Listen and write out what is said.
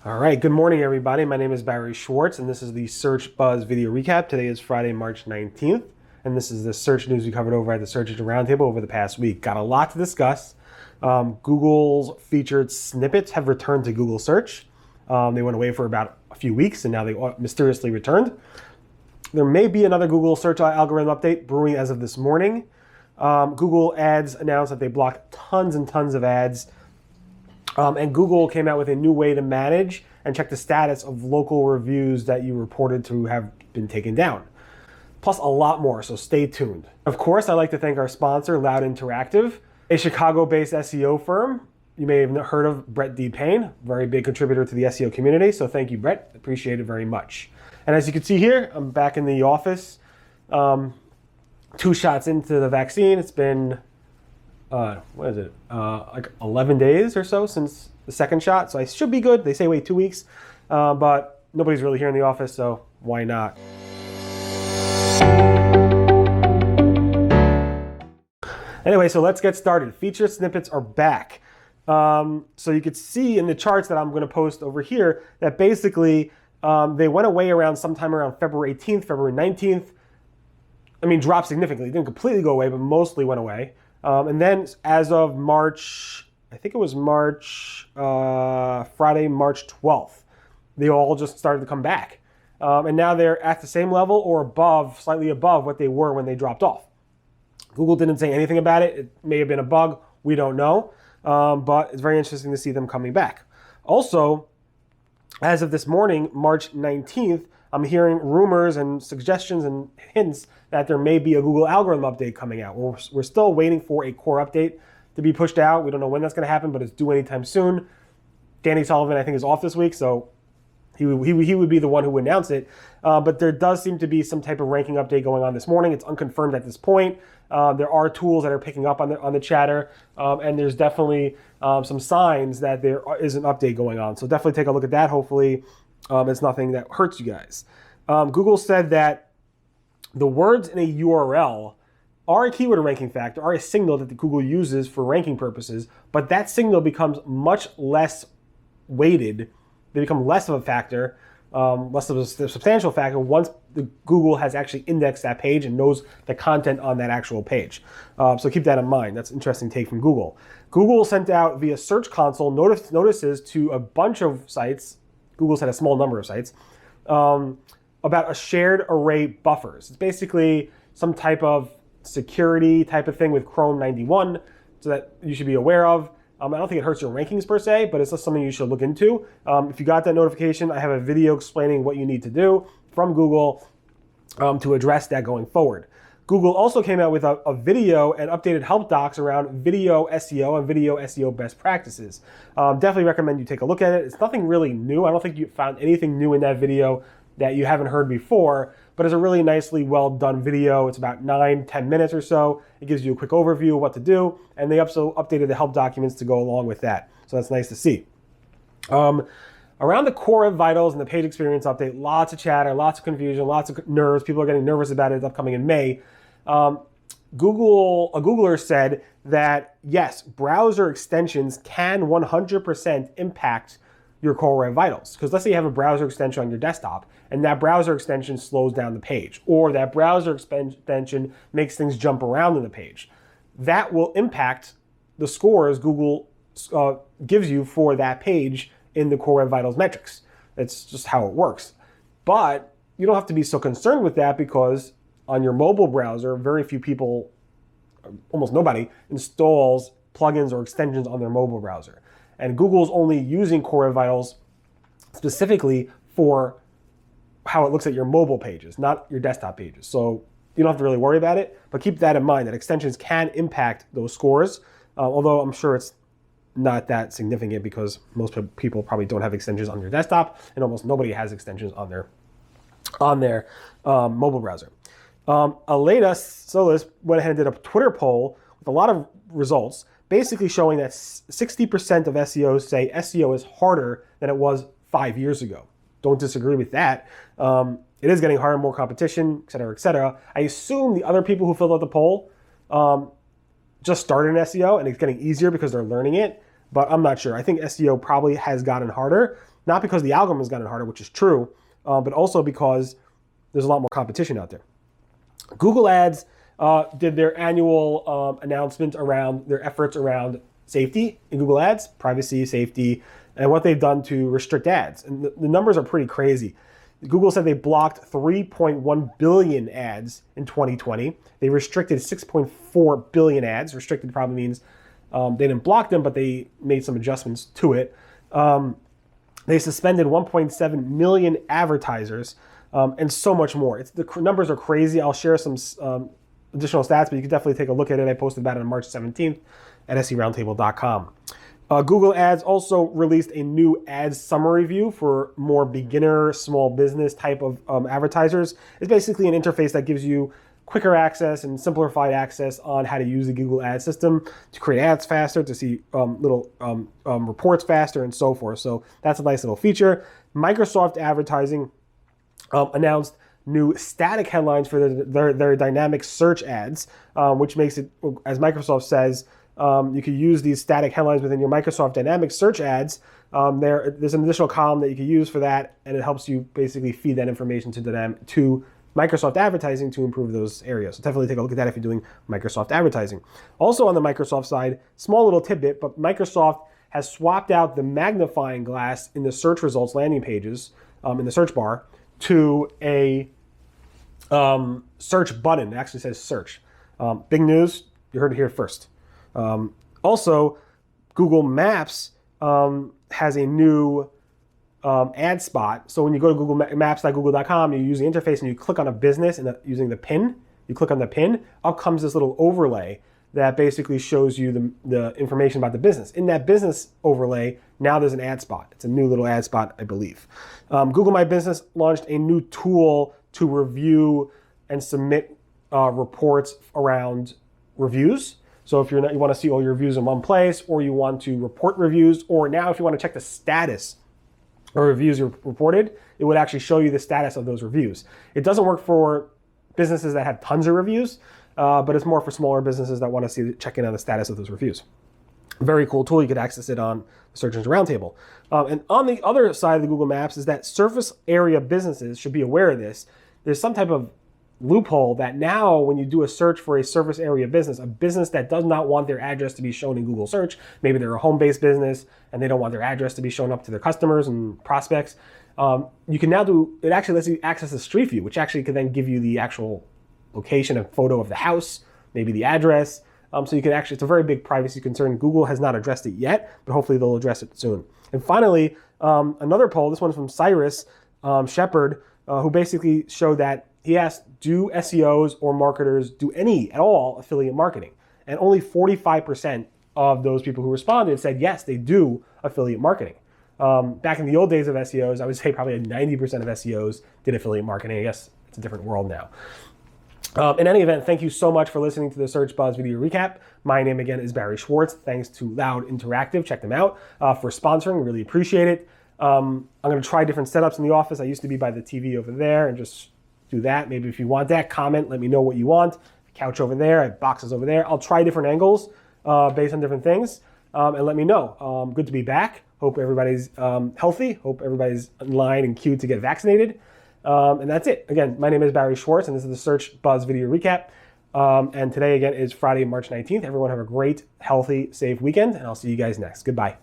All right, good morning, everybody. My name is Barry Schwartz, and this is the Search Buzz video recap. Today is Friday, March 19th, and this is the search news we covered over at the Search Engine Roundtable over the past week. Got a lot to discuss. Google's featured snippets have returned to Google Search. They went away for about a few weeks, and now they mysteriously returned. There may be another Google search algorithm update brewing as of this morning. Google Ads announced that they blocked tons and tons of ads. And Google came out with a new way to manage and check the status of local reviews that you reported to have been taken down. Plus a lot more, so stay tuned. Of course, I'd like to thank our sponsor, Loud Interactive, a Chicago-based SEO firm. You may have heard of Brett D. Payne, very big contributor to the SEO community, so thank you, Brett. Appreciate it very much. And as you can see here, I'm back in the office. 2 shots into the vaccine. It's been like 11 days or so since the second shot. So I should be good. They say wait 2 weeks, but nobody's really here in the office, so why not? Anyway, so let's get started. Featured snippets are back. So you could see in the charts that I'm going to post over here that basically they went away around sometime around February 18th, February 19th. I mean, dropped significantly. Didn't completely go away, but mostly went away. And then as of March, I think it was Friday, March 12th, they all just started to come back. And now they're at the same level or above, slightly above what they were when they dropped off. Google didn't say anything about it. It may have been a bug. We don't know. But it's very interesting to see them coming back. Also, as of this morning, March 19th, I'm hearing rumors and suggestions and hints that there may be a Google algorithm update coming out. We're still waiting for a core update to be pushed out. We don't know when that's going to happen, but it's due anytime soon. Danny Sullivan, I think, is off this week, so he would be the one who would announce it. But there does seem to be some type of ranking update going on this morning. It's unconfirmed at this point. There are tools that are picking up on the chatter, and there's definitely some signs that there is an update going on. So definitely take a look at that. Hopefully, it's nothing that hurts you guys. Google said that the words in a URL are a keyword ranking factor, are a signal that the Google uses for ranking purposes, but that signal becomes much less weighted. They become less of a factor, less of a substantial factor once the Google has actually indexed that page and knows the content on that actual page. So keep that in mind. That's an interesting take from Google. Google sent out via Search Console notices to a bunch of sites. Google's had a small number of sites, about a shared array buffers. It's basically some type of security type of thing with Chrome 91, so that you should be aware of. I don't think it hurts your rankings per se, but it's just something you should look into. If you got that notification, I have a video explaining what you need to do from Google to address that going forward. Google also came out with a video and updated help docs around video SEO and video SEO best practices. Definitely recommend you take a look at it. It's nothing really new. I don't think you found anything new in that video that you haven't heard before, but it's a really nicely well done video. It's about 9-10 minutes or so. It gives you a quick overview of what to do, and they also updated the help documents to go along with that. So that's nice to see. Around the core of vitals and the page experience update, lots of chatter, lots of confusion, lots of nerves. People are getting nervous about it. It's upcoming in May. A Googler said that yes, browser extensions can 100% impact your core web vitals. Because let's say you have a browser extension on your desktop and that browser extension slows down the page, or that browser extension makes things jump around in the page. That will impact the scores Google gives you for that page in the core web vitals metrics. That's just how it works. But you don't have to be so concerned with that, because on your mobile browser, very few people, almost nobody, installs plugins or extensions on their mobile browser. And Google's only using Core Web Vitals specifically for how it looks at your mobile pages, not your desktop pages. So you don't have to really worry about it, but keep that in mind that extensions can impact those scores, although I'm sure it's not that significant because most people probably don't have extensions on their desktop, and almost nobody has extensions on their mobile browser. Aleda Solis went ahead and did a Twitter poll with a lot of results, basically showing that 60% of SEOs say SEO is harder than it was 5 years ago. Don't disagree with that. It is getting harder, more competition, et cetera, et cetera. I assume the other people who filled out the poll just started in SEO and it's getting easier because they're learning it, but I'm not sure. I think SEO probably has gotten harder. not because the algorithm has gotten harder, which is true, but also because there's a lot more competition out there. Google Ads did their annual announcement around their efforts around safety in Google Ads, privacy, safety, and what they've done to restrict ads. And the numbers are pretty crazy. Google said they blocked 3.1 billion ads in 2020. They restricted 6.4 billion ads. Restricted probably means they didn't block them, but they made some adjustments to it. They suspended 1.7 million advertisers and so much more. The numbers are crazy. I'll share some additional stats, but you can definitely take a look at it. I posted about it on March 17th at seroundtable.com. Google Ads also released a new ads summary view for more beginner, small business type of advertisers. It's basically an interface that gives you quicker access and simplified access on how to use the Google Ads system to create ads faster, to see little reports faster, and so forth. So that's a nice little feature. Microsoft Advertising announced new static headlines for their dynamic search ads, which makes it, as Microsoft says, you can use these static headlines within your Microsoft Dynamic search ads. There's an additional column that you can use for that, and it helps you basically feed that information to Microsoft Advertising to improve those areas. So definitely take a look at that if you're doing Microsoft Advertising. Also on the Microsoft side, small little tidbit, but Microsoft has swapped out the magnifying glass in the search results landing pages in the search bar to a search button. It actually says search. Big news, you heard it here first. Also, Google Maps has a new ad spot. So when you go to Google Maps.google.com, you use the interface and you click on a business and using the pin, you click on the pin, up comes this little overlay that basically shows you the information about the business. In that business overlay, now there's an ad spot. It's a new little ad spot, I believe. Google My Business launched a new tool to review and submit reports around reviews. So if you want to see all your reviews in one place, or you want to report reviews, or now if you want to check the status of reviews you reported, it would actually show you the status of those reviews. It doesn't work for businesses that have tons of reviews, but it's more for smaller businesses that want to check in on the status of those reviews. Very cool tool. You could access it on the Search Engine Roundtable. And on the other side of the Google Maps is that surface area businesses should be aware of this. There's some type of loophole that now when you do a search for a surface area business, a business that does not want their address to be shown in Google search, maybe they're a home-based business and they don't want their address to be shown up to their customers and prospects, you can now it actually lets you access the street view, which actually can then give you the actual location and photo of the house, maybe the address. So you can actually, it's a very big privacy concern. Google has not addressed it yet, but hopefully they'll address it soon. And finally, another poll, this one's from Cyrus Shepard, who basically showed that he asked, do SEOs or marketers do any at all affiliate marketing? And only 45% of those people who responded said, yes, they do affiliate marketing. Back in the old days of SEOs, I would say probably 90% of SEOs did affiliate marketing. I guess it's a different world now. In any event, thank you so much for listening to the Search Buzz video recap. My name again is Barry Schwartz. Thanks to Loud Interactive, check them out, for sponsoring. Really appreciate it. I'm going to try different setups in the office. I used to be by the TV over there and just do that. Maybe if you want that, comment, let me know what you want. Couch over there, I have boxes over there. I'll try different angles based on different things and let me know. Good to be back. Hope everybody's healthy. Hope everybody's in line and queued to get vaccinated. And that's it. Again, my name is Barry Schwartz, and this is the Search Buzz video recap. And today, again, is Friday, March 19th. Everyone have a great, healthy, safe weekend, and I'll see you guys next. Goodbye.